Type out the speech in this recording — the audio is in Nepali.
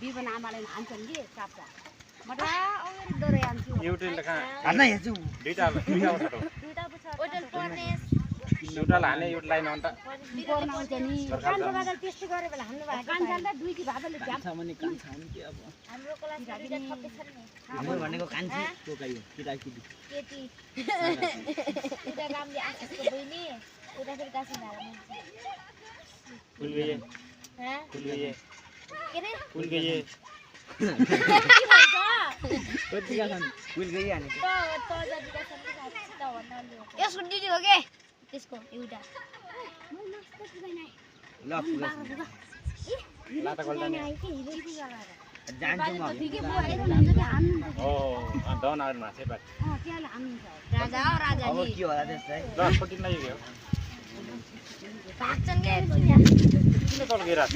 बिबन आमाले हान्छन् कि काप्चा मडा अगाडि दोरे हान्छु एउटा लेखा हान्न हेर्छु दुईटा दुईटा छ त दुईटा पुछ होटल पर्नेस एउटा लाने एउटा लाइन अन्त पर्न आउँछ नि कान्छाबाट त्यस्तै गरे बेला हान्नु भएको कान्छाले दुई कि भातले झ्याप छ भने कान्छ हो नि के अब हाम्रो क्लासमा दुईटा थपे छन् नि हाम्रो भनेको कान्छी को गाइयो केटी केटी उता रामले आशिषको बहिनी उता फेरि कान्छी धारा फुल गए ह फुल गए के रे फुल गए के भन्छ कतिका छन् फुल गई हाने त जतिका छन् नि त भन्न ल्याउँछ यसको दिदी हो के त्यसको एउटा ल फुल लाटा गल्दा नि जान्छु म ओ डन आएर माछे बात त्यसले हान्नुहुन्छ राजा हो राजा अब नि के होला त्यसै ल फोर्टिन लाग्यो भाग्छन् के किन कल गइराछ